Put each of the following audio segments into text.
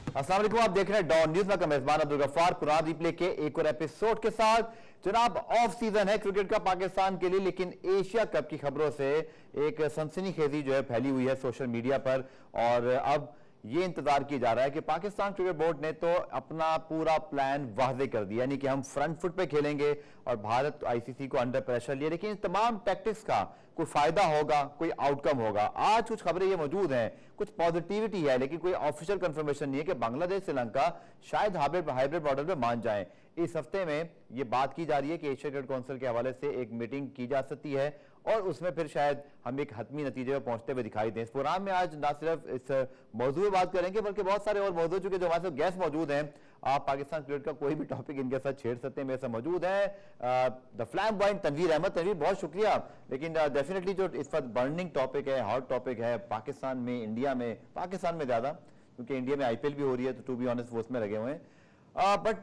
अस्सलाम वालेकुम, आप देख रहे हैं डॉन न्यूज में मेजबान अब्दुल गफ्फार कुरान रिप्ले के एक और एपिसोड के साथ। जनाब, ऑफ सीजन है क्रिकेट का पाकिस्तान के लिए, लेकिन एशिया कप की खबरों से एक सनसनीखेजी जो है फैली हुई है सोशल मीडिया पर। और अब ये इंतजार किया जा रहा है कि पाकिस्तान क्रिकेट बोर्ड ने तो अपना पूरा प्लान वाज़े कर दिया, यानी कि हम फ्रंट फुट पे खेलेंगे और भारत आईसीसी को अंडर प्रेशर लिए। लेकिन इस तमाम टैक्टिक्स का कोई फायदा होगा, कोई आउटकम होगा? आज कुछ खबरें ये मौजूद हैं, कुछ पॉजिटिविटी है, लेकिन कोई ऑफिशियल कंफर्मेशन नहीं है कि बांग्लादेश श्रीलंका शायद हाइब्रिड मॉडल पे मान जाएं। इस हफ्ते में ये बात की जा रही है कि एशिया क्रिकेट काउंसिल के हवाले से एक मीटिंग की जा सकती है और उसमें फिर शायद हम एक हतमी नतीजे पर पहुंचते हुए दिखाई दें। इस प्रोग्राम में आज ना सिर्फ इस मौजूद में बात करेंगे बल्कि बहुत सारे और मौजूद चुके जो हमारे साथ गेस्ट मौजूद हैं। आप पाकिस्तान क्रिकेट का कोई भी टॉपिक इनके साथ छेड़ सकते हैं, मेरे साथ मौजूद है द फ्लैम्बॉयंट तनवीर अहमद। तनवीर, बहुत शुक्रिया। लेकिन डेफिनेटली जो इस वक्त बर्निंग टॉपिक है, हॉट टॉपिक है पाकिस्तान में, इंडिया में, पाकिस्तान में ज्यादा क्योंकि इंडिया में आईपीएल भी हो रही है तो टू बी ऑनेस्ट वो उसमें लगे हुए हैं। बट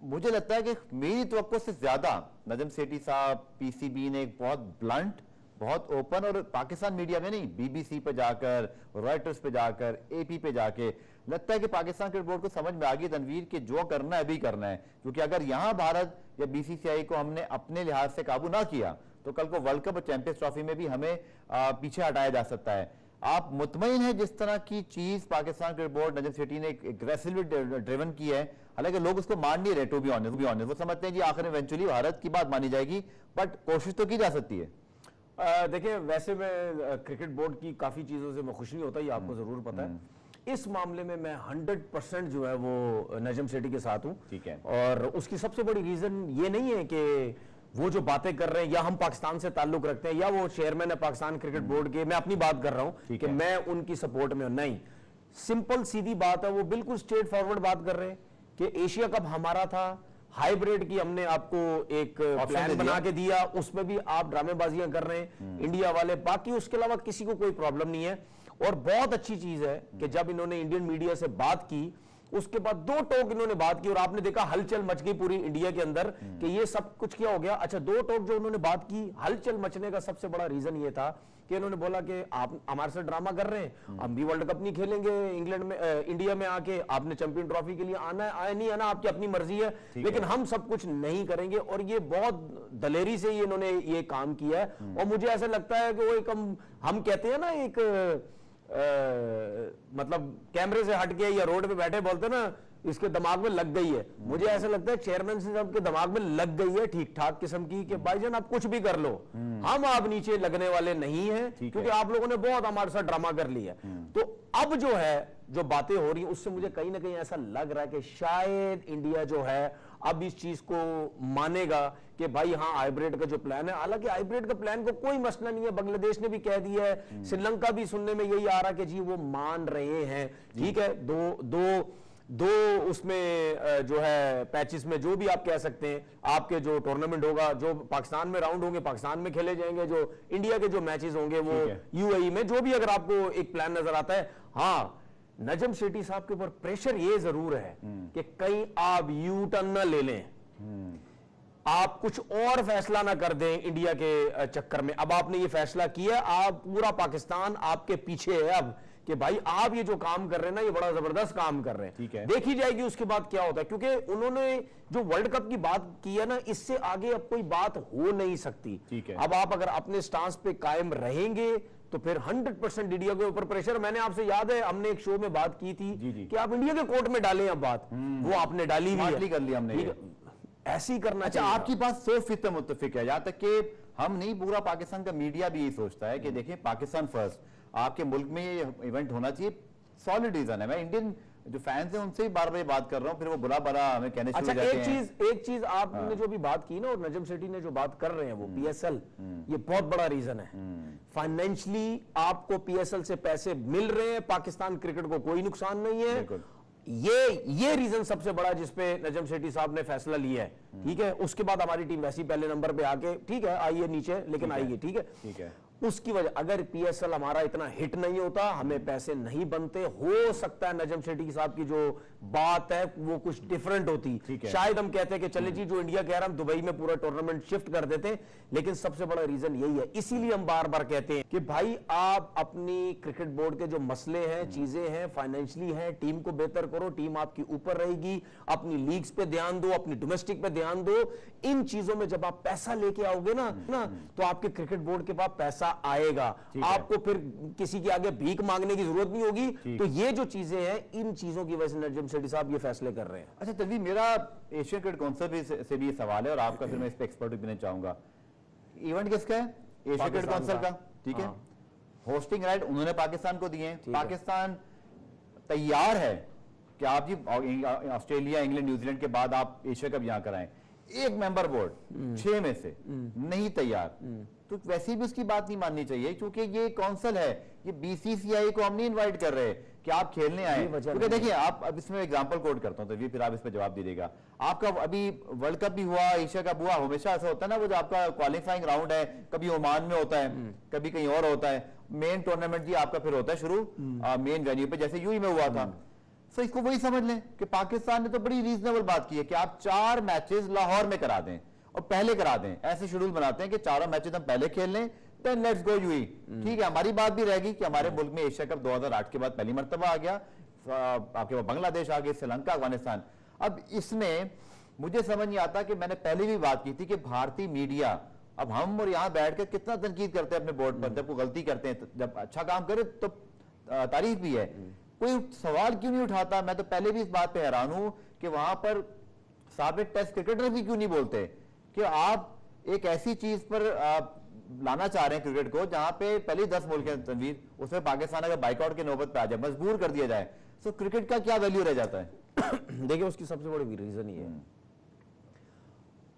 मुझे लगता है कि मेरी तवक्को से ज्यादा नजम सेठी साहब, पीसीबी ने एक बहुत ब्लंट, बहुत ओपन, और पाकिस्तान मीडिया में नहीं, बीबीसी पे जाकर, रॉयटर्स पे जाकर, एपी पे जाके लगता है कि पाकिस्तान क्रिकेट बोर्ड को समझ में आ गई तनवीर कि जो करना है अभी करना है। क्योंकि अगर यहां भारत या बीसीसीआई को हमने अपने लिहाज से काबू ना किया तो कल को वर्ल्ड कप और चैंपियंस ट्रॉफी में भी हमें पीछे हटाया जा सकता है। आप मुतमईन है जिस तरह की चीज पाकिस्तान क्रिकेट बोर्ड नजम सेठी ने एग्रेसिवली ड्रिवन की है? हालांकि लोग उसको मान नहीं रहे, टू बी ऑनेस्ट वो समझते हैं जी आखिर में इवेंचुअली भारत की बात मानी जाएगी, बट कोशिश तो की जा सकती है। देखिए, वैसे मैं क्रिकेट बोर्ड की काफी चीजों से मैं खुश नहीं होता, ये आपको जरूर पता है। इस मामले में मैं 100% जो है वो नजम सेठी के साथ हूं। ठीक है। और उसकी सबसे बड़ी रीजन ये नहीं है कि वो जो बातें कर रहे हैं या हम पाकिस्तान से ताल्लुक रखते हैं या वो चेयरमैन है पाकिस्तान क्रिकेट बोर्ड के, मैं अपनी बात कर रहा हूं कि मैं उनकी सपोर्ट में हूं, नहीं। सिंपल सीधी बात है, वो बिल्कुल स्ट्रेट फॉरवर्ड बात कर रहे हैं कि एशिया कप हमारा था, हाइब्रिड की हमने आपको एक प्लान बना के दिया, उसमें भी आप ड्रामेबाजियां कर रहे हैं इंडिया वाले, बाकी उसके अलावा किसी को कोई प्रॉब्लम नहीं है। और बहुत अच्छी चीज है कि जब इन्होंने इंडियन मीडिया से बात की उसके बाद दो टोक इन्होंने बात की और आपने देखा हलचल मच गई पूरी इंडिया के अंदर कि ये सब कुछ क्या हो गया। अच्छा, दो टोक जो उन्होंने बात की, हलचल मचने का सबसे बड़ा रीजन ये था कि इन्होंने बोला कि आप हमारे साथ ड्रामा कर रहे हैं, हम भी वर्ल्ड कप नहीं खेलेंगे इंग्लैंड में, इंडिया में आके आपने चैंपियन ट्रॉफी के लिए आना है, आया नहीं आना आपकी अपनी मर्जी है, लेकिन हम सब कुछ नहीं करेंगे। और ये बहुत दलेरी से ये इन्होंने ये काम किया है। और मुझे ऐसा लगता है कि वो एक हम कहते हैं ना, एक मतलब कैमरे से हट के या रोड पे बैठे बोलते ना, इसके दिमाग में लग गई है। मुझे ऐसा लगता है चेयरमैन साहब के दिमाग में लग गई है ठीक ठाक किस्म की कि भाईजान आप कुछ भी कर लो, हम आप नीचे लगने वाले नहीं हैं, क्योंकि आप लोगों ने बहुत हमारे साथ ड्रामा कर लिया। तो अब जो है जो बातें हो रही हैं उससे मुझे कहीं ना कहीं ऐसा लग रहा है कि शायद इंडिया जो है अब इस चीज को मानेगा कि भाई हाँ, हाइब्रिड का जो प्लान है, हालांकि हाइब्रिड का प्लान को कोई मसला नहीं है, बांग्लादेश ने भी कह दिया है, श्रीलंका भी सुनने में यही आ रहा कि जी वो मान रहे हैं। ठीक है, दो उसमें जो है पैचेस में जो भी आप कह सकते हैं, आपके जो टूर्नामेंट होगा, जो पाकिस्तान में राउंड होंगे पाकिस्तान में खेले जाएंगे, जो इंडिया के जो मैचेस होंगे वो यूएई में, जो भी अगर आपको एक प्लान नजर आता है। हाँ, नजम सेठी साहब के ऊपर प्रेशर ये जरूर है कि कहीं आप यू टर्न ना ले लें, आप कुछ और फैसला ना कर दें इंडिया के चक्कर में। अब आपने ये फैसला किया, आप पूरा पाकिस्तान आपके पीछे है अब कि भाई आप ये जो काम कर रहे हैं ना, ये बड़ा जबरदस्त काम कर रहे हैं। ठीक है, देखी जाएगी उसके बाद क्या होता है, क्योंकि उन्होंने जो वर्ल्ड कप की बात की है ना, इससे आगे अब कोई बात हो नहीं सकती। ठीक है, अब आप अगर अपने स्टांस पे कायम रहेंगे तो फिर 100% इंडिया के ऊपर प्रेशर। मैंने आपसे याद है हमने एक शो में बात की थी कि आप इंडिया के कोर्ट में डालें अब बात, वो आपने डाली हुई कर ली हमने, ऐसे ही करना। अच्छा, आपकी बात 100% मुत्तफिक है, यहां तक कि हम नहीं, पूरा पाकिस्तान का मीडिया भी यही सोचता है कि देखिए पाकिस्तान फर्स्ट, आपके मुल्क में ये इवेंट होना चाहिए, सॉलिड रीजन है। मैं इंडियन जो फैंस हैं उनसे ही बार बार बात कर रहा हूं, फिर वो बुला बुला हमें कहने शुरू हो जाते हैं। एक चीज आपने जो भी बात की ना, और नजम सेठी ने जो बात कर रहे हैं वो पीएसएल, ये बहुत बड़ा रीजन है। फाइनेंशियली आपको पीएसएल से पैसे मिल रहे हैं, पाकिस्तान क्रिकेट को कोई नुकसान नहीं है। ये रीजन सबसे बड़ा जिसपे नजम सेठी साहब ने फैसला लिया है। ठीक है, उसके बाद हमारी टीम वैसी पहले नंबर पे आके ठीक है आइए नीचे, लेकिन आइए। ठीक है, उसकी वजह अगर पीएसएल हमारा इतना हिट नहीं होता, हमें पैसे नहीं बनते, हो सकता है नजम सेठी साहब की जो बात है वो कुछ डिफरेंट होती। शायद हम कहते हैं कि चले जी जो इंडिया कह रहा हम दुबई में पूरा टूर्नामेंट शिफ्ट कर देते, लेकिन सबसे बड़ा रीजन यही है। इसीलिए हम बार बार कहते हैं कि भाई आप अपनी क्रिकेट बोर्ड के जो मसले हैं, चीजें हैं, फाइनेंशियली हैं, टीम को बेहतर करो, टीम आपकी ऊपर रहेगी, अपनी लीग्स पे ध्यान दो, अपनी डोमेस्टिक पे ध्यान दो। इन चीजों में जब आप पैसा लेके आओगे ना तो आपके क्रिकेट बोर्ड के पास पैसा आएगा, आपको फिर किसी के आगे भीख मांगने की जरूरत नहीं होगी। तो ये जो चीजें हैं, इन चीजों की वजह से नजम सेठी साहब ये फैसले कर रहे हैं। अच्छा तनवीर, मेरा एशियन क्रिकेट काउंसिल से भी सवाल है और आपका फिर मैं इस पे एक्सपर्ट ओपिनियन चाहूंगा। इवेंट किसका है? एशियन क्रिकेट काउंसिल का, ठीक है। होस्टिंग राइट उन्होंने पाकिस्तान को दिए हैं। पाकिस्तान तैयार है कि आप जी ऑस्ट्रेलिया, इंग्लैंड, न्यूजीलैंड के बाद आप एशिया कप यहां कराएं। एक मेंबर बोर्ड 6 में से नहीं तैयार, तो वैसे भी उसकी बात नहीं माननी चाहिए, क्योंकि ये काउंसिल है, ये बीसीसीआई को हम नहीं इनवाइट कर रहे कि आप खेलने आए। क्योंकि देखिए, आप अब इसमें एग्जांपल कोट करता हूं, तो फिर आप इस पे जवाब दीजिएगा। आपका अभी वर्ल्ड कप भी हुआ, एशिया कप हुआ, हमेशा ऐसा होता है ना, वो जो आपका क्वालिफाइंग राउंड है, कभी ओमान में होता है, कभी कहीं और होता है। मेन टूर्नामेंट जी आपका फिर होता है शुरू मेन वेन्यू पे, जैसे यूई में हुआ था। तो इसको वही समझ लें कि पाकिस्तान ने तो बड़ी रीजनेबल बात की है कि आप 4 मैचेस लाहौर में करा दें और पहले करा दें। ऐसे शेड्यूल बनाते हैं कि चारों मैचेस हम पहले खेल लें, देन लेट्स गो यूई। ठीक है, हमारी बात भी रहेगी कि हमारे मुल्क में एशिया कप 2008 के बाद पहली मर्तबा आ गया, आपके पास बांग्लादेश आ गए, श्रीलंका, अफगानिस्तान। अब इसमें मुझे समझ नहीं आता कि मैंने पहले भी बात की थी कि भारतीय मीडिया, अब हम और यहां बैठकर कितना तनकीद करते हैं अपने बोर्ड पर, जब कोई गलती करते हैं, जब अच्छा काम करे तो तारीफ भी है, कोई सवाल क्यों नहीं उठाता। मैं तो पहले भी इस बात पे हैरान हूं कि वहां पर साबिक टेस्ट क्रिकेटर भी क्यों नहीं बोलते कि आप एक ऐसी चीज पर लाना चाह रहे हैं क्रिकेट को जहां पे पहले 10 मुल्क हैं तनवीर, उसमें पाकिस्तान अगर बाइकआउट की नौबत पे आ जाए, मजबूर कर दिया जाए, तो क्रिकेट का क्या वैल्यू रह जाता है? देखिए, उसकी सबसे बड़ी रीजन ये है,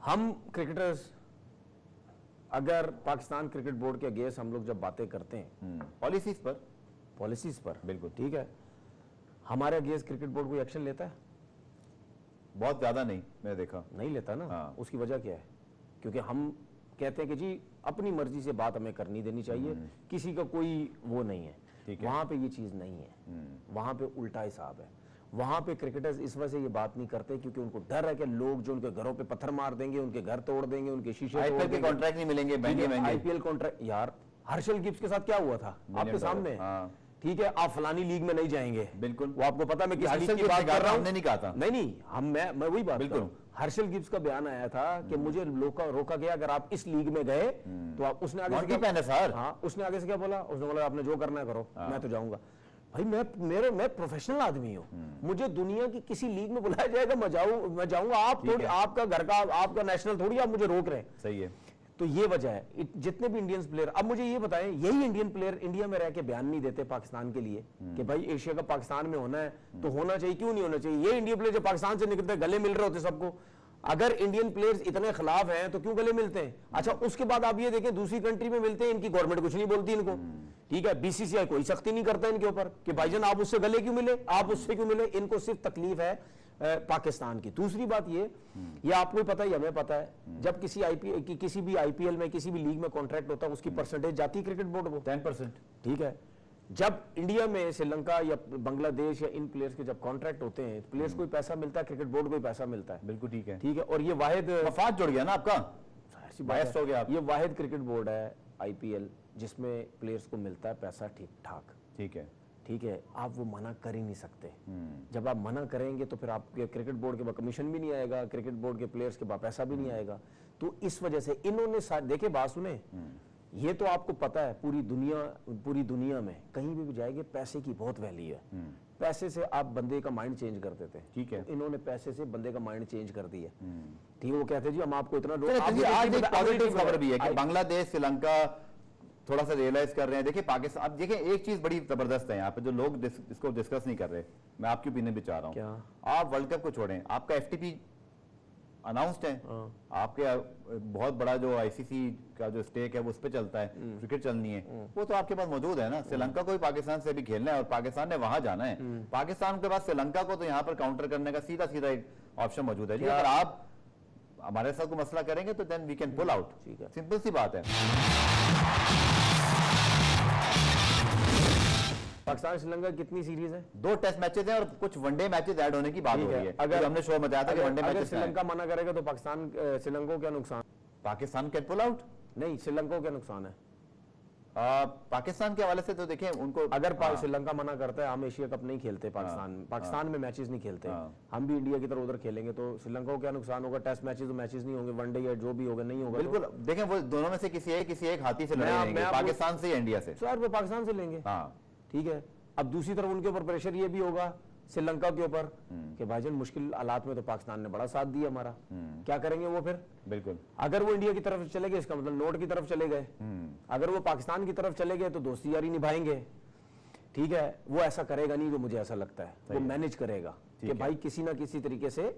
हम क्रिकेटर्स अगर पाकिस्तान क्रिकेट बोर्ड के अगेंस्ट हम लोग जब बातें करते हैं पॉलिसीज पर, बिल्कुल ठीक है, हमारे अगेंस्ट क्रिकेट बोर्ड कोई एक्शन लेता है? बहुत ज्यादा नहीं, मैंने देखा नहीं लेता ना। उसकी वजह क्या है? क्योंकि हम कहते हैं कि जी अपनी मर्जी से बात हमें करनी देनी चाहिए, किसी का कोई वो नहीं है। वहां पे ये चीज नहीं है, वहां पे उल्टा हिसाब है। वहां पे क्रिकेटर्स इस वजह से ये बात नहीं करते क्योंकि उनको डर है कि लोग जो उनके घरों पे पत्थर मार देंगे, उनके घर तोड़ देंगे, उनके शीशे तोड़ देंगे, आईपीएल के कॉन्ट्रैक्ट नहीं मिलेंगे, महंगे आईपीएल कॉन्ट्रैक्ट। यार हर्षल गिब्स के साथ क्या हुआ था आपके सामने? ठीक है, आप फलानी लीग में नहीं जाएंगे, बिल्कुल, वो आपको पता मैं किस लीग की बात कर रहा हूं। नहीं कहा था, नहीं हम मैं वही बात बिल्कुल। हर्षल गिब्स का बयान आया था कि मुझे रोका गया, अगर आप इस लीग में गए तो आप, उसने आगे से क्या पहने सर? हाँ, उसने आगे से क्या बोला? उसने बोला आपने जो करना है करो, मैं तो जाऊंगा। भाई मैं प्रोफेशनल आदमी हूँ, मुझे दुनिया की किसी लीग में बुलाया जाएगा, मैं जाऊंगा। आप थोड़ी, आपका घर का, आपका नेशनल थोड़ी आप मुझे रोक रहे हैं। सही है। तो ये वजह है, जितने भी इंडियन प्लेयर, अब मुझे ये बताएं, यही इंडियन प्लेयर इंडिया में रह के बयान नहीं देते पाकिस्तान के लिए कि भाई एशिया का पाकिस्तान में होना है, तो होना चाहिए, क्यों नहीं होना चाहिए? ये इंडियन प्लेयर जो पाकिस्तान से निकलते गले मिल रहे होते सबको। अगर इंडियन प्लेयर्स इतने खिलाफ हैं तो क्यों गले मिलते हैं? अच्छा, उसके बाद आप ये देखें, दूसरी कंट्री में मिलते हैं, इनकी गवर्नमेंट कुछ नहीं बोलती इनको, ठीक है, बीसीसीआई कोई सख्ती नहीं करता इनके ऊपर कि भाईजान आप उससे गले क्यों मिले, आप उससे क्यों मिले। इनको सिर्फ तकलीफ है पाकिस्तान की। दूसरी बात ये आपको पता है, हमें पता है, जब किसी भी आईपीएल में, किसी भी लीग में कॉन्ट्रैक्ट होता है, उसकी परसेंटेज जाती है क्रिकेट बोर्ड को 10%, ठीक है। जब इंडिया में श्रीलंका या बांग्लादेश या इन प्लेयर्स के जब कॉन्ट्रैक्ट होते हैं, प्लेयर्स को पैसा मिलता है, क्रिकेट बोर्ड को पैसा मिलता है, बिल्कुल ठीक है, ठीक है। और ये वाहिद मफाद जुड़ गया ना आपका, बायस हो गया, ये वाहिद क्रिकेट बोर्ड है आईपीएल जिसमें प्लेयर्स को मिलता है पैसा ठीक ठाक, ठीक है, ठीक है। आप वो मना कर ही नहीं सकते। जब आप मना करेंगे तो फिर आपके क्रिकेट बोर्ड के पास कमीशन भी नहीं आएगा, क्रिकेट बोर्ड के प्लेयर्स के पास पैसा भी नहीं आएगा। तो इस वजह से इन्होंने देखिए, बात सुने, ये तो आपको पता है पूरी दुनिया में कहीं भी जाएंगे पैसे की बहुत वैल्यू है। पैसे से आप बंदे का माइंड चेंज कर देते हैं, ठीक है। तो इन्होंने पैसे से बंदे का माइंड चेंज कर दिया, ठीक है। वो कहते हैं जी हम आपको इतना आज एक पॉजिटिव खबर भी है कि बांग्लादेश, श्रीलंका थोड़ा सा रियलाइज कर रहे हैं। देखिए पाकिस्तान, आप देखिए एक चीज बड़ी जबरदस्त है यहाँ पे जो लोग इसको डिस्कस नहीं कर रहे, मैं आपकी ओपिनियन भी चाह रहा हूँ। आप वर्ल्ड कप को छोड़ें, आपका एफटीपी अनाउंस्ड है, आपके बहुत बड़ा जो आईसीसी का जो स्टेक है वो उस पर चलता है, क्रिकेट चलनी है, वो तो आपके पास मौजूद है ना। श्रीलंका को भी पाकिस्तान से भी खेलना है और पाकिस्तान ने वहां जाना है। पाकिस्तान के पास श्रीलंका को तो यहाँ पर काउंटर करने का सीधा एक ऑप्शन मौजूद है जी। अगर आप हमारे साथ को मसला करेंगे तो then we can pull out, simple सी बात है। पाकिस्तान श्रीलंका कितनी सीरीज है? 2 टेस्ट मैचेस हैं और कुछ वनडे मैचेस ऐड होने की बात हो रही है। अगर हमने शो में बताया था कि वनडे अगर मैचेस श्रीलंका मना करेगा तो पाकिस्तान श्रीलंका को क्या नुकसान? पाकिस्तान कैन पुल आउट नहीं, श्रीलंका को क्या नुकसान है? पाकिस्तान के हवाले से तो देखें उनको, अगर श्रीलंका मना करता है हम एशिया कप नहीं खेलते, पाकिस्तान में मैचेस नहीं खेलते, हम भी इंडिया की तरह उधर खेलेंगे, तो श्रीलंका को क्या नुकसान होगा? टेस्ट मैचेस तो मैचेस नहीं होंगे, वनडे या जो भी होगा नहीं होगा। बिल्कुल देखें वो दोनों में से किसी एक हाथी से लड़ेंगे, पाकिस्तान से या इंडिया से। सर वो पाकिस्तान से लेंगे, ठीक है। अब दूसरी तरफ उनके ऊपर प्रेशर ये भी होगा श्रीलंका के ऊपर कि भाईजान मुश्किल हालात में तो पाकिस्तान ने बड़ा साथ दिया हमारा, क्या करेंगे वो फिर? बिल्कुल, अगर वो इंडिया की तरफ चले गए इसका मतलब नोट की तरफ चले गए, अगर वो पाकिस्तान की तरफ चले गए तो दोस्ती यारी निभाएंगे, ठीक है। वो ऐसा करेगा नहीं, जो मुझे ऐसा लगता है वो मैनेज करेगा कि भाई किसी ना किसी तरीके से।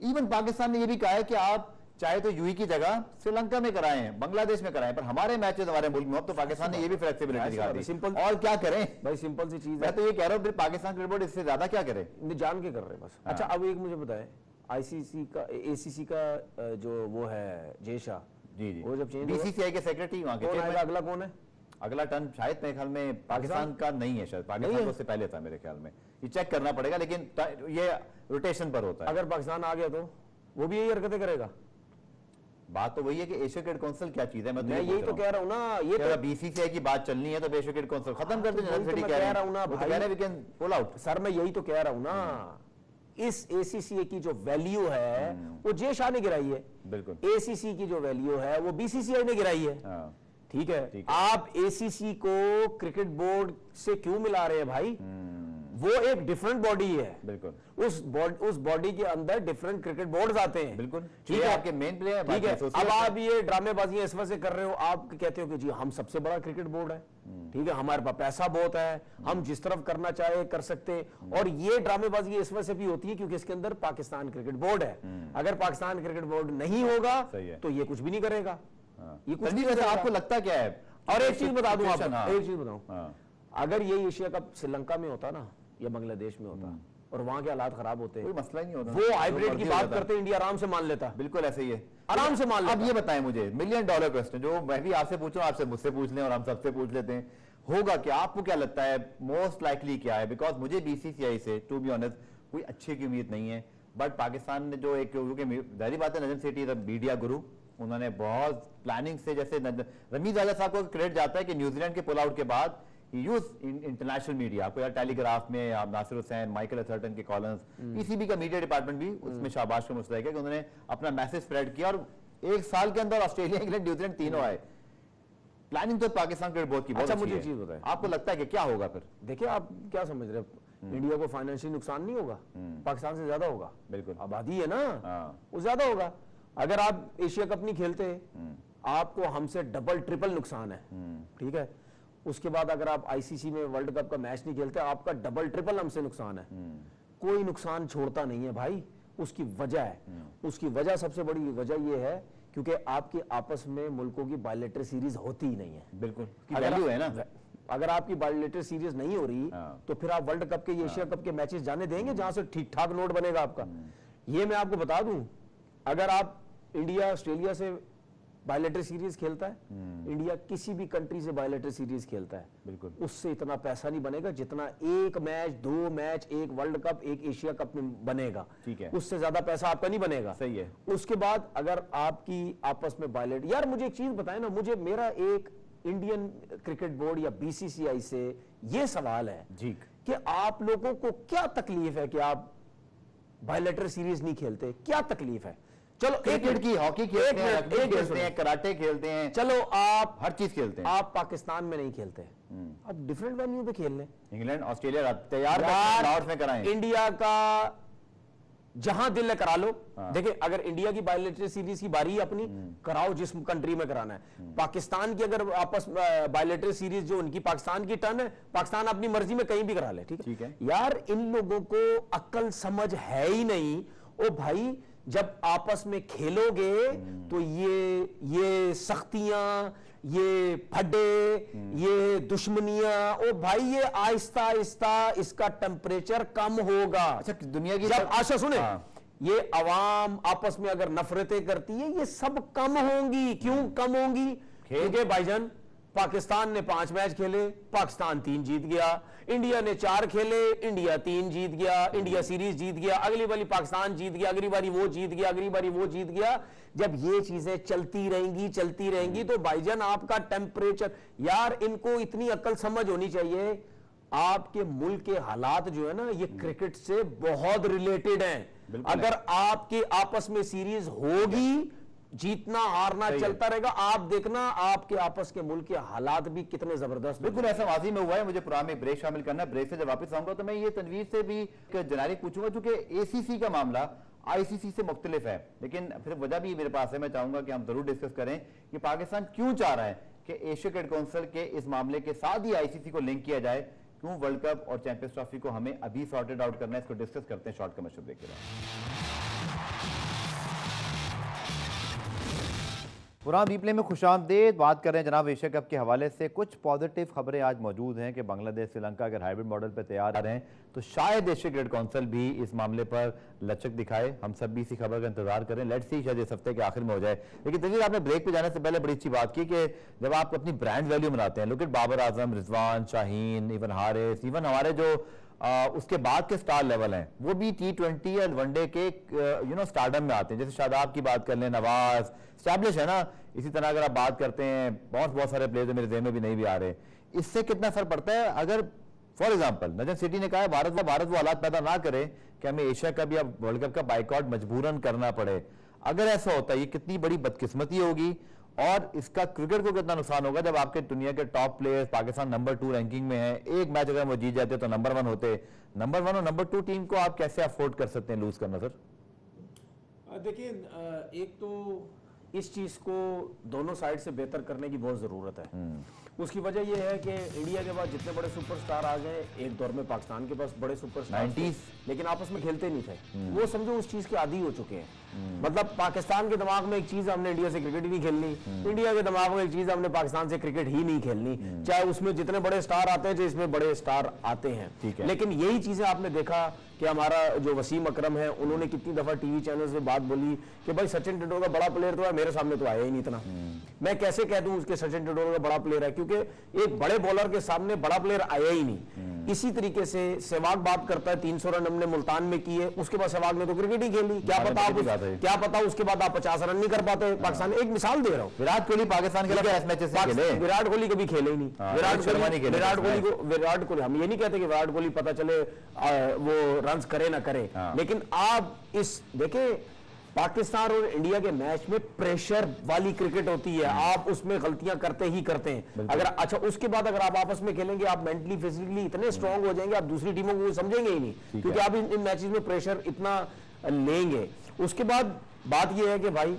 इवन पाकिस्तान ने ये भी कहा है कि आप चाहे तो यूई की जगह श्रीलंका में कराएं, बांग्लादेश में कराएं, पर हमारे मैचेस हमारे मुल्क में। अब तो पाकिस्तान ने ये भी फ्लेक्सिबिलिटी दिखा दी। सिंपल, और क्या करें भाई, सिंपल सी चीज है। मैं तो ये कह रहा हूं फिर पाकिस्तान क्रिकेट बोर्ड इससे ज्यादा क्या करे? जान के कर रहे हैं बस। अच्छा अब एक मुझे बताएं, आईसीसी का एसीसी का जो वो है जय शाह जी, वो जब चेंज बीसीसीआई के सेक्रेटरी वहां के, अगला कौन है? अगला टर्न शायद मेरे ख्याल में पाकिस्तान का नहीं है, शायद पाकिस्तान उससे पहले था मेरे ख्याल में, ये चेक करना पड़ेगा, लेकिन ये रोटेशन पर होता है। अगर पाकिस्तान आ गया तो वो भी यही हरकतें करेगा। बात तो वही है कि एशिया क्रिकेट काउंसिल क्या चीज है? मैं यही तो कह रहा हूं ना, ये तो बीसीसीआई की बात चलनी है तो एशिया क्रिकेट काउंसिल खत्म कर दें। मैं कह रहा हूं ना भाई, सर मैं यही तो कह रहा हूं ना, इस एसीसी की जो वैल्यू है वो जय शाह ने गिराई है, बिल्कुल। एसीसी की जो वैल्यू है वो बीसीसीआई ने गिराई है, ठीक है। आप एसीसी को क्रिकेट बोर्ड से क्यों मिला रहे हैं भाई? वो एक डिफरेंट बॉडी है, बिल्कुल। उस बॉडी के अंदर डिफरेंट क्रिकेट बोर्ड्स आते हैं, बिल्कुल, ठीक है। आपके मेन प्लेयर, ठीक है। अब आप ये ड्रामेबाजियां इस वजह से कर रहे हो, आप कहते हो कि जी हम सबसे बड़ा क्रिकेट बोर्ड है, ठीक है, हमारे पास पैसा बहुत है, हम जिस तरफ करना चाहे कर सकते हैं। और ये ड्रामेबाजी इस वजह से भी होती है क्योंकि इसके अंदर पाकिस्तान क्रिकेट बोर्ड है। अगर पाकिस्तान क्रिकेट बोर्ड नहीं होगा तो ये कुछ भी नहीं करेगा, ये कुछ नहीं करेगा। आपको लगता क्या है? और एक चीज बता दूं आपको, एक चीज बताऊं, अगर ये एशिया कप श्रीलंका में होता ना या बांग्लादेश में होता और वहां के हालात खराब होते, कोई मसला ही नहीं होता। वो हाइब्रिड की बात करते इंडिया आराम से मान लेता। बिल्कुल ऐसे ही है, आराम से मान लेता। अब ये बताएं मुझे, $1 मिलियन क्वेश्चन जो मैं भी आपसे पूछूं, आपसे मुझसे पूछ लें और हम सबसे पूछ लेते हैं, होगा क्या? आपको क्या लगता है मोस्ट लाइकली क्या है? बिकॉज मुझे बीसीसीआई से टू बी ऑनेस्ट कोई अच्छे की उम्मीद नहीं है, बट पाकिस्तान ने जो एक, जाहिर बात है नजम सेठी मीडिया गुरु, उन्होंने बहुत प्लानिंग से, जैसे रमीज आजा साहब को क्रेडिट जाता है कि न्यूजीलैंड के पुल आउट के बाद यूज इंटरनेशनल मीडिया, आपको यार टेलीग्राफ में आप नासिर हुसैन, माइकल अथर्टन के कॉलम्स, पीसीबी का मीडिया डिपार्टमेंट भी उसमें शाबाश का मुस्तहक है कि उन्होंने अपना मैसेज स्प्रेड किया और एक साल के अंदर ऑस्ट्रेलिया, इंग्लैंड, न्यूजीलैंड तीनों आए। प्लानिंग तो पाकिस्तान क्रिकेट बोर्ड की बहुत अच्छी है। मुझे चीज बताएं, आपको लगता है कि क्या होगा फिर? देखिए आप क्या समझ रहे हो, इंडिया को फाइनेंशियल नुकसान नहीं होगा, पाकिस्तान से ज्यादा होगा। बिल्कुल, आबादी है ना, वो ज्यादा होगा। अगर आप एशिया कप नहीं खेलते आपको हमसे डबल ट्रिपल नुकसान है, ठीक है। उसके बाद अगर आप आईसीसी में वर्ल्ड कप का मैच नहीं खेलते आपका डबल ट्रिपल हमसे नुकसान है। कोई नुकसान छोड़ता नहीं है भाई, उसकी वजह है, उसकी वजह सबसे बड़ी वजह यह है क्योंकि आपकी आपस में मुल्कों की बायलैटरल सीरीज होती ही नहीं है। बिल्कुल, अगर आपकी बायलैटरल सीरीज नहीं हो रही तो फिर आप वर्ल्ड कप के, एशिया कप के मैचेस जाने देंगे जहां से ठीक ठाक नोट बनेगा आपका? ये मैं आपको बता दूं, अगर आप इंडिया ऑस्ट्रेलिया से बायलैटरल सीरीज खेलता है, इंडिया किसी भी कंट्री से बायलैटरल सीरीज खेलता है, बिल्कुल उससे इतना पैसा नहीं बनेगा जितना एक मैच, 2 मैच, एक वर्ल्ड कप, एक एशिया कप में बनेगा, ठीक है। उससे ज्यादा पैसा आपका नहीं बनेगा, सही है। उसके बाद अगर आपकी आपस में बायलैटर, यार मुझे एक चीज बताएं ना, मुझे मेरा एक इंडियन क्रिकेट बोर्ड या बीसीसीआई से ये सवाल है जी कि आप लोगों को क्या तकलीफ है कि आप बायलैटरल सीरीज नहीं खेलते? क्या तकलीफ है? चलो क्रिकेट की, हॉकी खेलते हैं, रग्बी खेलते हैं, कराटे खेलते हैं, चलो आप हर चीज खेलते हैं। आप पाकिस्तान में नहीं खेलते, आप डिफरेंट वेन्यू पे खेल लें, इंग्लैंड, ऑस्ट्रेलिया तैयार में कराएं, इंडिया का जहां दिल है करा लो। देखिए अगर इंडिया की बायलैटरल सीरीज की बारी अपनी कराओ, जिस कंट्री में कराना है। पाकिस्तान की अगर आपस बायलैटरल सीरीज जो उनकी पाकिस्तान की टर्न है, पाकिस्तान अपनी मर्जी में कहीं भी करा ले, ठीक है। यार इन लोगों को अक्ल समझ है ही नहीं। ओ भाई जब आपस में खेलोगे तो ये सख्तियां, ये फड्डे, ये दुश्मनियां, ओ भाई ये आहिस्ता आहिस्ता इसका टेम्परेचर कम होगा। अच्छा दुनिया की जब आशा सुने, ये अवाम आपस में अगर नफरतें करती है ये सब कम होंगी। क्यों कम होंगी? क्योंकि भाईजान पाकिस्तान ने 5 मैच खेले, पाकिस्तान 3 जीत गया। इंडिया ने 4 खेले, इंडिया 3 जीत गया, इंडिया सीरीज जीत गया। अगली बारी पाकिस्तान जीत गया, अगली बारी वो जीत गया, अगली बारी वो जीत गया। जब ये चीजें चलती रहेंगी तो भाईजान आपका टेम्परेचर, यार इनको इतनी अक्ल समझ होनी चाहिए। आपके मुल्क के हालात जो है ना, ये क्रिकेट से बहुत रिलेटेड हैं। अगर आपके आपस में सीरीज होगी, जीतना हारना चलता रहेगा, आप देखना आपके आपस के मुल्क के हालात भी कितने जबरदस्त। बिल्कुल ऐसा माजी में हुआ है। मुझे पुराने ब्रेक शामिल करना, ब्रेक से जब वापस आऊंगा तो मैं ये तनवीर से भी जनारी पूछूंगा, क्योंकि एसीसी का मामला आईसीसी से मुख्तलिफ है, लेकिन फिर वजह भी मेरे पास है। मैं चाहूंगा कि हम जरूर डिस्कस करें कि पाकिस्तान क्यों चाह रहा है कि एशिया क्रिकेट काउंसिल के इस मामले के साथ ही आईसीसी को लिंक किया जाए। क्यों वर्ल्ड कप और चैंपियंस ट्रॉफी को हमें अभी सॉर्टेड आउट करना है, इसको डिस्कस करते हैं शॉर्ट कमर्शियल ब्रेक के बाद। पुरान रिप्ले में खुशामदीद। बात करें जनाब एशिया कप के हवाले से, कुछ पॉजिटिव खबरें आज मौजूद हैं कि बांग्लादेश श्रीलंका अगर हाइब्रिड मॉडल पर तैयार हैं तो शायद एशिया क्रिकेट काउंसिल भी इस मामले पर लचक दिखाए। हम सब भी इसी खबर का इंतजार करें। लेट्स सी, शायद इस हफ्ते के आखिर में हो जाए। लेकिन तजवीर, आपने ब्रेक पे जाने से पहले बड़ी अच्छी बात की कि जब आप अपनी ब्रांड वैल्यू बनाते हैं, look at Babar Azam, Rizwan, Shaheen, even Haris, even हमारे जो उसके बाद के स्टार लेवल हैं वो भी T20 या वनडे के स्टारडम में आते हैं। जैसे शादाब की बात कर लें, नवाज स्टैब्लिश है ना। इसी तरह अगर आप बात करते हैं, बहुत सारे प्लेयर्स मेरे ज़हन में भी नहीं भी आ रहे। इससे कितना असर पड़ता है अगर फॉर एग्जाम्पल नजम सिटी ने कहा है भारत वो हालात पैदा ना करे कि हमें एशिया कप या वर्ल्ड कप का बाइकआउट मजबूरन करना पड़े। अगर ऐसा होता है, ये कितनी बड़ी बदकिस्मती होगी और इसका क्रिकेट को कितना नुकसान होगा जब आपके दुनिया के top players, Pakistan number 2 ranking में है, एक मैच अगर वो जीत जाते तो नंबर 1 होते। नंबर 1 और नंबर 2 टीम को आप कैसे अफोर्ड कर सकते हैं लूज करना? सर देखिए, एक तो इस चीज को दोनों साइड से बेहतर करने की बहुत जरूरत है। उसकी वजह यह है कि इंडिया के पास जितने बड़े सुपरस्टार आ गए, एक दौर में पाकिस्तान के पास बड़े सुपरस्टार 90s, लेकिन आपस में खेलते नहीं थे। वो समझो उस चीज के आदी हो चुके हैं। मतलब पाकिस्तान के दिमाग में एक चीज, हमने इंडिया से क्रिकेट ही नहीं खेलनी, इंडिया के दिमाग में एक चीज, हमने पाकिस्तान से क्रिकेट ही नहीं खेलनी, चाहे उसमें जितने बड़े स्टार आते हैं, चाहे इसमें बड़े स्टार आते हैं। लेकिन यही चीजें आपने देखा कि हमारा जो वसीम अकरम है, उन्होंने कितनी दफा टीवी चैनल से बात बोली कि भाई सचिन तेंदुलकर बड़ा प्लेयर तो है, मेरे सामने तो आया ही नहीं इतना। मैं कैसे कह दूं उसके सचिन तेंदुलकर बड़ा प्लेयर है, क्योंकि एक बड़े बॉलर के सामने बड़ा प्लेयर आया ही नहीं। इसी तरीके से सहवाग बात करता है, 300 रन हमने मुल्तान में किए, उसके बाद सहवाग ने तो क्रिकेट ही खेली। क्या पता उसके बाद आप 50 रन नहीं कर पाते पाकिस्तान। एक मिसाल दे रहा हूं, विराट कोहली पाकिस्तान के लिए विराट कोहली कभी खेले ही नहीं। विराट कोहली, हम ये नहीं कहते कि विराट कोहली पता चले वो रन करे ना करे, लेकिन आप इस देखें, पाकिस्तान और इंडिया के मैच में प्रेशर वाली क्रिकेट होती है, आप उसमें गलतियां करते ही करते हैं। अगर अच्छा उसके बाद अगर आप आपस में खेलेंगे, आप मेंटली फिजिकली इतने स्ट्रांग हो जाएंगे, आप दूसरी टीमों को समझेंगे ही नहीं, क्योंकि आप इन मैचेस में प्रेशर इतना लेंगे। उसके बाद बात यह है कि भाई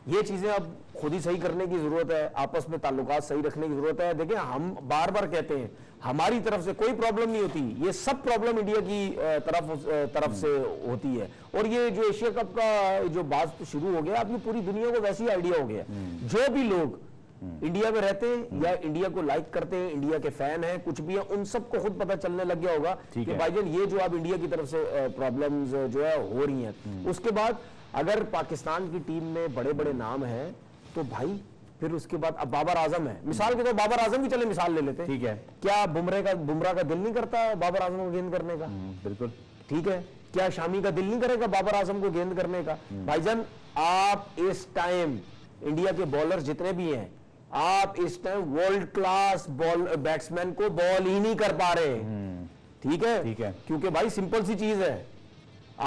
ये चीजें अब खुद ही सही करने की जरूरत है, आपस में ताल्लुकात सही रखने की जरूरत है। देखिए, हम बार बार कहते हैं हमारी तरफ से कोई प्रॉब्लम नहीं होती, ये सब प्रॉब्लम इंडिया की तरफ से होती है। और ये जो एशिया कप का जो बात शुरू हो गया, अब ये पूरी दुनिया को वैसे ही आइडिया हो गया। जो भी लोग इंडिया में रहते हैं या इंडिया को लाइक करते हैं, इंडिया के फैन हैं, कुछ भी है, उन सबको खुद पता चलने लग गया होगा कि भाईजान ये जो अब इंडिया की तरफ से प्रॉब्लम्स जो है हो रही हैं। उसके बाद अगर पाकिस्तान की टीम में बड़े बड़े नाम हैं तो भाई फिर उसके बाद अब बाबर आजम है, मिसाल के तौर बाबर आजम की चले मिसाल ले लेते हैं, ठीक है। क्या बुमराह का दिल नहीं करता बाबर आजम को गेंद करने का? बिल्कुल ठीक है। क्या शामी का दिल नहीं करेगा बाबर आजम को गेंद करने का? भाईजान आप इस टाइम इंडिया के बॉलर जितने भी हैं, आप इस टाइम वर्ल्ड क्लास बैट्समैन को बॉल ही नहीं कर पा रहे। ठीक है, क्योंकि भाई सिंपल सी चीज है,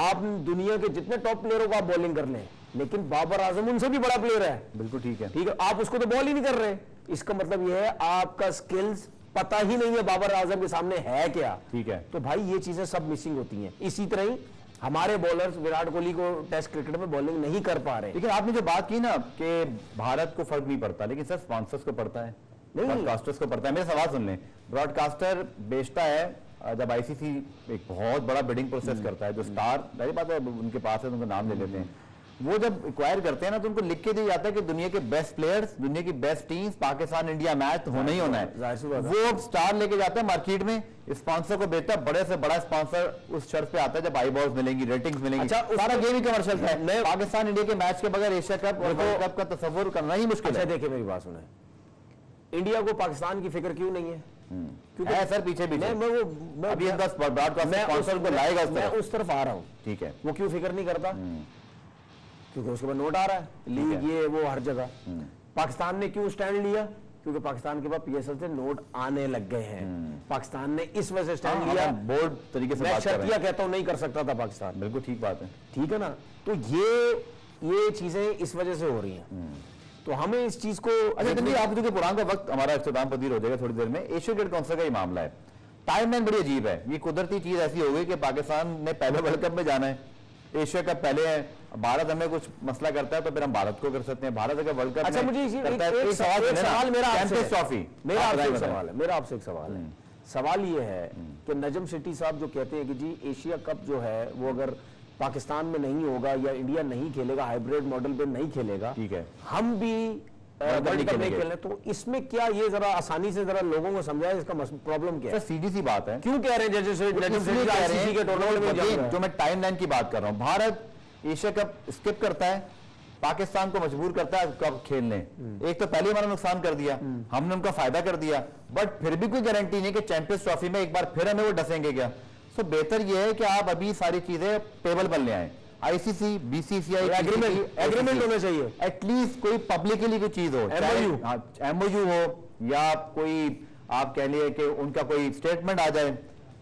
आप दुनिया के जितने टॉप प्लेयरों को आप बॉलिंग कर लें, लेकिन बाबर आजम उनसे भी बड़ा प्लेयर है। बिल्कुल ठीक है, आप उसको तो बॉल ही नहीं कर रहे। इसका मतलब यह है आपका स्किल्स पता ही नहीं है बाबर आजम के सामने है क्या। ठीक है, तो भाई ये चीजें सब मिसिंग होती हैं। इसी तरह ही हमारे बॉलर्स विराट कोहली को टेस्ट क्रिकेट में बॉलिंग नहीं कर पा रहे। लेकिन आपने जो बात की ना कि भारत को फर्क नहीं पड़ता, लेकिन सर स्पॉन्सर्स को पड़ता है, ब्रॉडकास्टर्स को पड़ता है। मेरा सवाल सुन लें, ब्रॉडकास्टर बेचता है, जब आईसीसी एक बहुत बड़ा बिडिंग प्रोसेस करता है, जो स्टार जाहिर बात है उनके पास है, उनका नाम ले लेते हैं, वो जब एक्वायर करते हैं ना तो उनको लिख के दिया जाता है कि दुनिया के बेस्ट प्लेयर्स, दुनिया की best teams, Pakistan India match होना ही होना है। वो स्टार लेके जाते हैं मार्केट में, स्पॉन्सर को बेचता है, बड़े से बड़ा स्पॉन्सर उस शर्त पे आता है जब आई बॉल्स मिलेंगी, रेटिंग्स मिलेंगी। अच्छा, सारा गेम ही कमर्शियल है। पाकिस्तान इंडिया के मैच के बगैर एशिया कप और वर्ल्ड कप का तस्वुर करना ही मुश्किल है। देखिए मेरी बात सुने, इंडिया को पाकिस्तान की फिक्र क्यों नहीं है? क्योंकि सर पीछे पीछे मैं अभी ब्रॉडकास्ट लाएगा उस तरफ आ रहा हूँ, ठीक है, वो क्यों फिक्र नहीं करता? क्योंकि उसके बाद नोट आ रहा है, लीग ये वो हर जगह। पाकिस्तान ने क्यों स्टैंड लिया? क्योंकि पाकिस्तान के पास पीएसएल से नोट आने लग गए हैं। पाकिस्तान ने इस वजह से स्टैंड लिया, बोर्ड तरीके से बात कर रहे हैं। कहता हूं नहीं कर सकता था पाकिस्तान, बिल्कुल ठीक बात है, ठीक है ना? तो ये चीजें इस वजह से हो रही हैं, तो हमें इस चीज को अच्छा आप देखिए पुरान का वक्त हमारा इख्तिताम पदीर हो जाएगा थोड़ी देर में। एशिया क्रिकेट काउंसिल का ये मामला है, टाइमलाइन बड़ी अजीब है। ये कुदरती चीज ऐसी हो गई कि पाकिस्तान ने पहले वर्ल्ड कप में जाना है, एशिया कप पहले है, भारत हमें कुछ मसला करता है तो फिर हम भारत को कर सकते हैं। भारत अगर वर्ल्ड कप अच्छा मुझे एक सवाल मेरा आपसे एक सवाल है। सवाल ये है कि नजम सेठी साहब जो कहते हैं कि जी एशिया कप जो है वो अगर पाकिस्तान में नहीं होगा या इंडिया नहीं खेलेगा, हाइब्रिड मॉडल पे नहीं खेलेगा, ठीक है, हम भी वर्ल्ड कप नहीं खेलने, तो इसमें क्या ये जरा आसानी से जरा लोगों को समझाए इसका प्रॉब्लम क्या है? सीधी सी बात है, क्यों कह रहे हैं जैसे के टूर्नामेंट में जो मैं टाइमलाइन की बात कर रहा हूं, भारत एशिया कप स्किप करता है, पाकिस्तान को मजबूर करता है कप खेलने। एक तो पहले हमारा नुकसान कर दिया, हमने उनका फायदा कर दिया, बट फिर भी कोई गारंटी नहीं कि चैंपियंस ट्रॉफी में एक बार फिर हमें वो डसेंगे क्या। सो बेहतर ये है कि आप अभी सारी चीजें टेबल पर ले आए, आईसीसी, बीसीसीआई एग्रीमेंट होना चाहिए, एटलीस्ट कोई पब्लिकली कोई चीज हो, एमओयू हो या कोई आप कह लिए कि उनका कोई स्टेटमेंट आ जाए,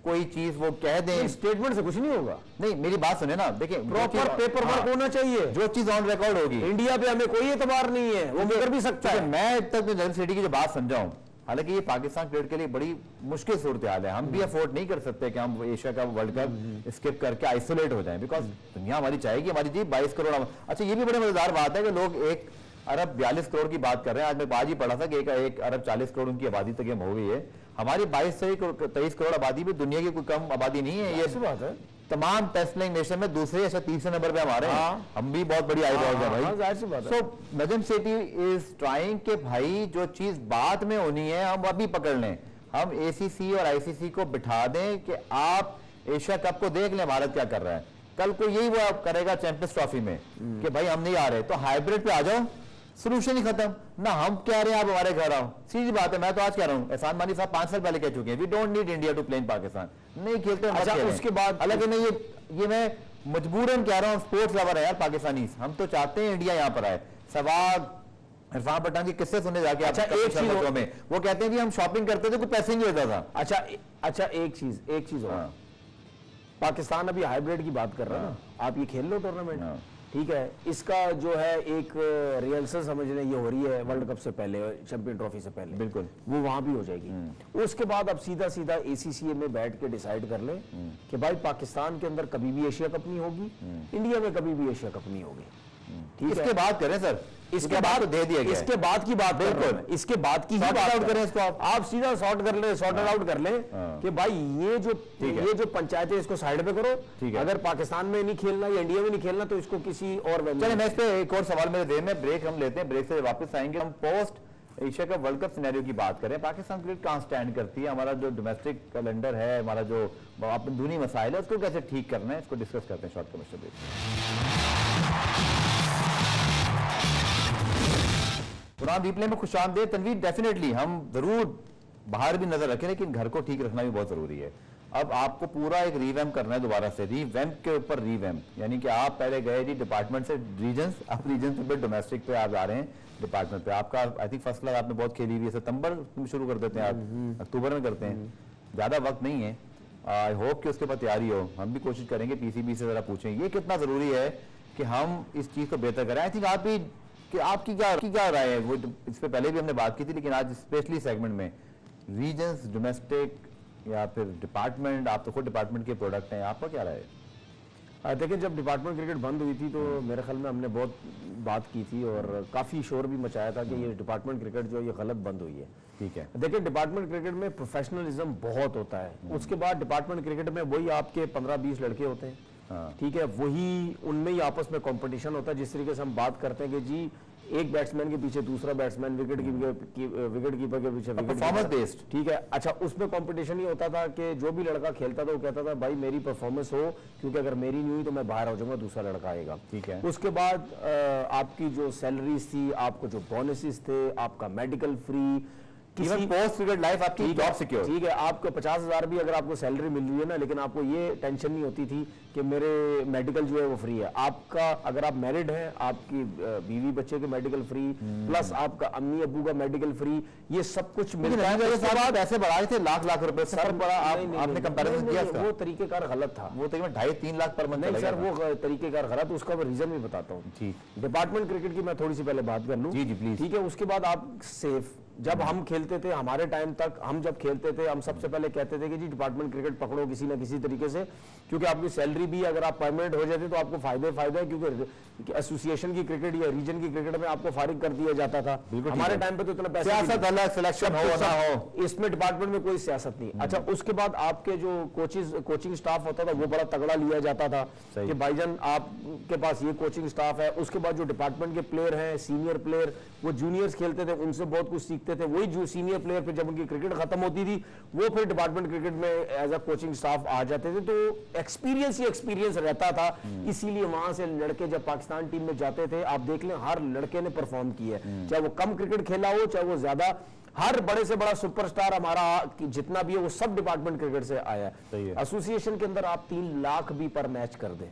कोई चीज वो कह दें। स्टेटमेंट से कुछ नहीं होगा। नहीं मेरी बात सुने ना, देखिए प्रॉपर पेपर वर्क होना चाहिए, जो चीज ऑन रिकॉर्ड होगी। इंडिया पे हमें कोई एतबार नहीं है, वो कर भी सकता है। मैं तक नजम सेठी की जो बात समझाऊं, हालांकि ये पाकिस्तान क्रिकेट के लिए बड़ी मुश्किल सूरत हाल है, हम भी अफोर्ड नहीं कर सकते कि हम एशिया का वर्ल्ड कप स्किप करके आइसोलेट हो जाएं, बिकॉज दुनिया हमारी चाहेगी, हमारी जी 22 करोड़। अच्छा ये भी बड़ी मजेदार बात है कि लोग 1 अरब 42 करोड़ की बात कर रहे हैं। आज मैं आज ही पढ़ा था कि 1 अरब 40 करोड़ उनकी आबादी तक हो गई है। हमारी 22 से 23 करोड़ आबादी भी दुनिया की कोई कम आबादी नहीं है। ये बात है, तमाम टेस्ट प्लेइंग नेशन में दूसरे या तीसरे नंबर पे हमारे हम भी बहुत बड़ी आईबॉल है भाई। सो नजम सेठी इज ट्राइंग के भाई जो चीज बाद में होनी है हम अभी पकड़ लें, हम एसीसी और आईसीसी को बिठा दें कि आप एशिया कप को देख लें भारत क्या कर रहा है। कल को यही वो करेगा चैंपियंस ट्रॉफी में कि भाई हम नहीं आ रहे, तो हाइब्रिड पे आ जाओ, सोल्यूशन ही खत्म ना। हम कह रहे हैं आप हमारे घर आओ, सीधी बात है। मैं तो आज कह रहा हूं, एहसान मानी साहब 5 साल पहले कह चुके हैं, we don't need India to play in Pakistan, नहीं खेलते। अच्छा उसके बाद अलग नहीं, ये मैं मजबूरन कह रहा हूं, स्पोर्ट्स लवर है यार पाकिस्तानी, हम तो चाहते हैं इंडिया यहां पर आए। सवाग इरफान पठान की किस्से सुनने जाके, अच्छा एक चीज में वो कहते हैं कि हम शॉपिंग करते थे, कोई पैसे नहीं होता था। अच्छा एक चीज और, पाकिस्तान अभी हाइब्रिड की बात कर रहा है ना, आप ये खेल लो टूर्नामेंट, ठीक है, इसका जो है एक रिहर्सल समझने ये हो रही है वर्ल्ड कप से पहले, चैंपियन ट्रॉफी से पहले, बिल्कुल वो वहां भी हो जाएगी। उसके बाद अब सीधा एसीसीए में बैठ के डिसाइड कर ले कि भाई पाकिस्तान के अंदर कभी भी एशिया कप नहीं होगी, इंडिया में कभी भी एशिया कप नहीं होगी, ठीक है। इसके बाद करें सर, इसके बाद दे दिया गया, इसके बाद की बात, बिल्कुल इसके बाद की ही बात करें इसको, आप सीधा सॉर्ट आउट कर ले कि भाई ये जो पंचायत है इसको साइड पे करो, अगर पाकिस्तान में नहीं खेलना या इंडिया में नहीं खेलना तो इसको किसी और। चलिए मैं इस पे एक और सवाल मेरे देर में, ब्रेक हम लेते हैं, ब्रेक से वापस आएंगे, हम post Asia cup world cup scenario की बात करें। पाकिस्तान क्रिकेट कहां स्टैंड करती है, हमारा जो डोमेस्टिक कैलेंडर है, हमारा जो अंदरूनी मसाइल है उसको कैसे ठीक करना है, इसको डिस्कस करते हैं शॉर्ट कमर्शियल ब्रेक। कुरान रिप्ले में खुशामदीद तनवीर, डेफिनेटली हम जरूर बाहर भी नजर रखें, लेकिन घर को ठीक रखना भी बहुत जरूरी है। अब आपको पूरा एक रीवैम्प करना है, दोबारा से रीवैम्प के ऊपर रीवैम्प, यानी कि आप पहले गए जी डिपार्टमेंट से रीजन्स, आप रीजन से डोमेस्टिक पे आप आ रहे हैं डिपार्टमेंट पे। आपका आई थिंक फर्स्ट क्लास आपने बहुत खेली हुई है, सितंबर में शुरू कर देते हैं आप, अक्टूबर में करते हैं, ज्यादा वक्त नहीं है। आई होप कि उसके ऊपर तैयारी हो, हम भी कोशिश करेंगे पीसीबी से जरा पूछें ये कितना जरूरी है कि हम इस चीज को बेहतर करें। आई थिंक आप भी कि आपकी क्या राय है, वो इस पे पहले भी हमने बात की थी, लेकिन आज स्पेशली सेगमेंट में रीजन्स, डोमेस्टिक या फिर डिपार्टमेंट, आप तो खुद डिपार्टमेंट के प्रोडक्ट हैं, आपका क्या राय है? देखिए जब डिपार्टमेंट क्रिकेट बंद हुई थी तो मेरे ख्याल में हमने बहुत बात की थी और काफी शोर भी मचाया था कि ये डिपार्टमेंट क्रिकेट जो ये गलत बंद हुई है, ठीक है। देखिए डिपार्टमेंट क्रिकेट में प्रोफेशनलिज्म बहुत होता है, उसके बाद डिपार्टमेंट क्रिकेट में वही आपके 15-20 लड़के होते हैं, ठीक है, वही उनमें ही आपस में कंपटीशन होता है। जिस तरीके से हम बात करते हैं कि जी एक बैट्समैन के पीछे दूसरा बैट्समैन, विकेट कीपर के पीछे परफॉर्मेंस बेस्ड, ठीक है। अच्छा उसमें कंपटीशन ही होता था कि जो भी लड़का खेलता था वो कहता था भाई मेरी परफॉर्मेंस हो, क्योंकि अगर मेरी नहीं हुई तो मैं बाहर हो जाऊंगा, दूसरा लड़का आएगा, ठीक है। उसके बाद आपकी जो सैलरीज थी, आपको जो बोनसेस थे, आपका medical free, even post cricket life आपकी जॉब सिक्योर। ठीक है, आपको 50,000 भी अगर आपको सैलरी मिल रही है ना, लेकिन आपको ये टेंशन नहीं होती थी कि मेरे मेडिकल जो है वो फ्री है। आपका अगर आप मैरिड हैं, आपकी बीवी बच्चे के मेडिकल फ्री, प्लस आपका अम्मी अब्बू का मेडिकल फ्री, ये सब कुछ मिलता है। पैसे बढ़ा रहे थे लाख रुपए सर, बड़ा आपने कंपैरिजन किया इसका? वो तरीकेकार गलत था। वो तकरीबन 2.5-3 लाख पर मंथ। नहीं सर, वो तरीकेकार गलत, उसका रीजन भी बताता हूँ। डिपार्टमेंट क्रिकेट की मैं थोड़ी सी पहले बात कर लूँ। जी प्लीज। ठीक है, उसके बाद आप सेफ, जब हम खेलते थे, हमारे टाइम तक हम जब खेलते थे, हम सबसे पहले कहते थे कि जी डिपार्टमेंट क्रिकेट पकड़ो किसी ना किसी तरीके से, क्योंकि आपकी सैलरी भी अगर आप परमानेंट हो जाते तो आपको फायदे है, क्योंकि एसोसिएशन की क्रिकेट या रीजन की क्रिकेट में आपको फारिग कर दिया जाता था। हमारे टाइम पे तो इतना पैसा, सियासत अलग, सिलेक्शन हो ना हो, इसमें डिपार्टमेंट में कोई सियासत नहीं। अच्छा, उसके बाद आपके जो कोचिंग स्टाफ होता था वो बड़ा तगड़ा लिया जाता था कि भाईजान आपके पास ये कोचिंग स्टाफ है। उसके बाद जो डिपार्टमेंट के प्लेयर हैं, सीनियर प्लेयर, वो जूनियर्स खेलते थे, उनसे बहुत कुछ सीखते थे। वही जो सीनियर प्लेयर फिर जब उनकी क्रिकेट खत्म होती थी, वो फिर डिपार्टमेंट क्रिकेट में एज अ कोचिंग स्टाफ आ जाते थे। तो एक्सपीरियंस ही एक्सपीरियंस रहता था। इसीलिए वहां से लड़के जब पाकिस्तान टीम में जाते थे, आप देख लें हर लड़के ने परफॉर्म किया है, चाहे वो कम क्रिकेट खेला हो चाहे वो ज्यादा। हर बड़े से बड़ा सुपरस्टार हमारा जितना भी है वो सब डिपार्टमेंट क्रिकेट से आया है। एसोसिएशन के अंदर आप 3 लाख भी पर मैच कर दें,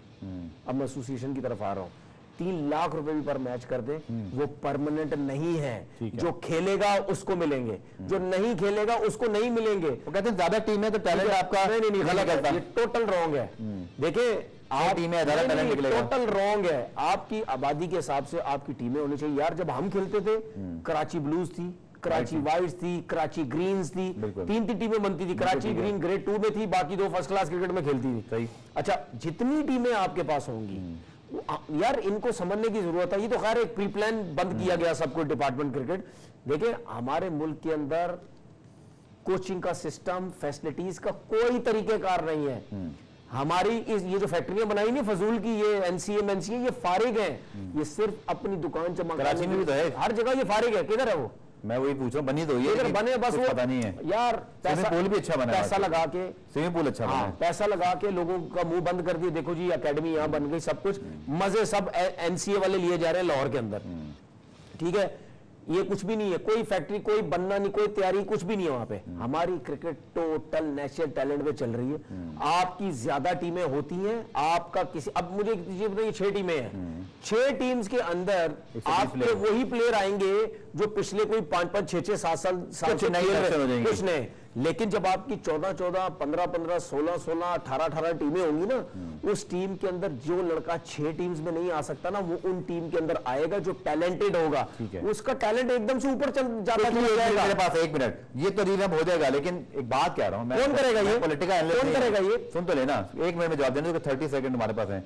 अब मैं एसोसिएशन की तरफ आ रहा हूं, 3 लाख रुपए भी पर मैच कर दे, वो परमानेंट नहीं है। जो खेलेगा उसको मिलेंगे, जो नहीं खेलेगा उसको नहीं मिलेंगे। वो कहते हैं ज्यादा टीम है तो टैलेंट आपका नहीं गलत है, ये टोटल रॉन्ग है। देखिए आप टीम है, ज्यादा टैलेंट निकलेगा, टोटल रॉन्ग है। आपकी आबादी के हिसाब से आपकी टीमें होनी चाहिए। यार जब हम खेलते थे, कराची ब्लूज थी, कराची वाइट्स थी, कराची ग्रीन्स थी, 3 टीमें बनती थी। कराची ग्रीन ग्रेड 2 में थी, बाकी 2 फर्स्ट क्लास क्रिकेट में खेलती थी। अच्छा, जितनी टीमें आपके पास होंगी यार, इनको समझने की जरूरत है। ये तो खैर एक प्री प्लान बंद किया गया सब कुछ डिपार्टमेंट क्रिकेट। देखिए हमारे मुल्क के अंदर कोचिंग का सिस्टम, फैसिलिटीज का कोई तरीकेकार नहीं है। हमारी ये जो फैक्ट्रियां बनाई नहीं फजूल की, ये एनसीए ये फारिग हैं। ये सिर्फ अपनी दुकान चमकाने, कराची में भी तो है, हर जगह ये फारिग है। किधर है वो? मैं वही पूछ रहा हूँ, बनी तो ये बने बस वो पता नहीं है यार। पूल भी अच्छा बना, पैसा लगा के स्विमिंग पूल अच्छा बना, पैसा लगा के लोगों का मुंह बंद कर दिया। देखो जी एकेडमी यहाँ बन गई, सब कुछ मजे सब एनसीए वाले लिए जा रहे हैं लाहौर के अंदर। ठीक है, ये कुछ भी नहीं है, कोई फैक्ट्री, कोई बनना नहीं, कोई तैयारी, कुछ भी नहीं है वहां पे। हमारी क्रिकेट टोटल नेशनल टैलेंट पे चल रही है। आपकी ज्यादा टीमें होती हैं, आपका किसी, अब मुझे बताइए 6 टीमें हैं, 6 टीम्स के अंदर आपके वही प्लेयर आएंगे जो पिछले कोई 5-5, 6-6, 7 साल कुछ नहीं। लेकिन जब आपकी 14-14, 15-15, 16-16, 18-18 टीमें होंगी ना, उस टीम के अंदर जो लड़का 6 टीम्स में नहीं आ सकता ना, वो उन टीम के अंदर आएगा जो टैलेंटेड होगा। उसका टैलेंट एकदम से ऊपर चल जाता जाएगा। मेरे पास 1 मिनट, ये तो रिवैम्प हो जाएगा, लेकिन एक बात कह रहा हूं मैं, कौन करेगा ये? पॉलिटिकल एनालिस्ट कौन करेगा ये? सुन तो लेना, 1 मिनट में जवाब देने, 30 सेकंड हमारे पास है।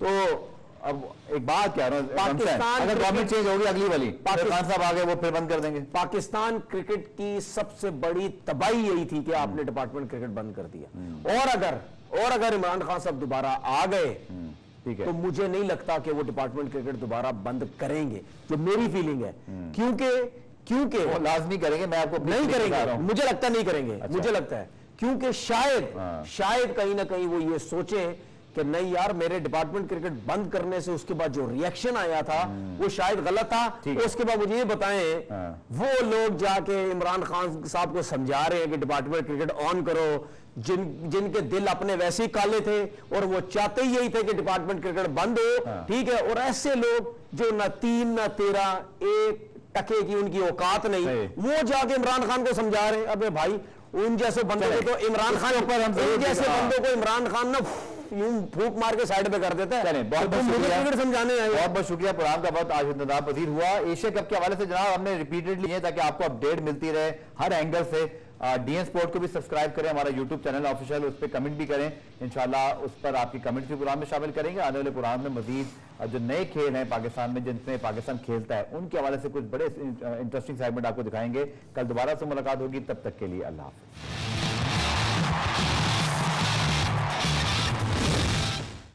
तो अब एक बात कह रहा हूं, पाकिस्तान अगर गवर्नमेंट चेंज होगी अगली वाली, खान साहब आ गए वो फिर बंद कर देंगे। पाकिस्तान क्रिकेट की सबसे बड़ी तबाही यही थी कि आपने डिपार्टमेंट क्रिकेट बंद कर दिया। और अगर इमरान खान साहब दोबारा आ गए, ठीक है, तो मुझे नहीं लगता कि वो डिपार्टमेंट क्रिकेट दोबारा बंद करेंगे, जो मेरी फीलिंग है। क्योंकि वो लाजमी करेंगे, मैं आपको नहीं करेंगे, मुझे लगता नहीं करेंगे। अच्छा। मुझे लगता है क्योंकि शायद कहीं ना कहीं वो ये सोचे कि नहीं यार, मेरे डिपार्टमेंट क्रिकेट बंद करने से उसके बाद जो रिएक्शन आया था वो शायद गलत था। उसके बाद मुझे ये बताएं, वो लोग जाके इमरान खान साहब को समझा रहे हैं कि डिपार्टमेंट क्रिकेट ऑन करो, जिनके दिल अपने वैसे ही काले थे और वो चाहते ही यही थे कि डिपार्टमेंट क्रिकेट बंद हो। ठीक है, और ऐसे लोग जो ना 3 ना 13 1 टके की उनकी औकात नहीं, वो जाके इमरान खान को समझा रहे हैं। अबे भाई, उन जैसे बंदों को तो इमरान खान ऊपर, जैसे बंदों को इमरान खान ना यूं फूक मार के साइड पे कर देता है। बहुत समझाने आए, बहुत शुक्रिया। प्रोग्राम का बहुत आज इंतजाम पसीर हुआ। एशिया कप के हवाले से जनाब हमने रिपीटेडली लिए ताकि आपको अपडेट मिलती रहे हर एंगल से। डीएन स्पोर्ट को भी सब्सक्राइब करें, हमारा यूट्यूब चैनल ऑफिशियल, उस पर कमेंट भी करें। इंशाल्लाह उस पर आपकी कमेंट्स भी प्रोग्राम में शामिल करेंगे। आने वाले प्रोग्राम में मजीद जो नए खेल हैं पाकिस्तान में, जिनमें पाकिस्तान खेलता है, उनके हवाले से कुछ बड़े इंटरेस्टिंग सेगमेंट आपको दिखाएंगे। कल दोबारा से मुलाकात होगी, तब तक के लिए अल्लाह हाफ़िज़।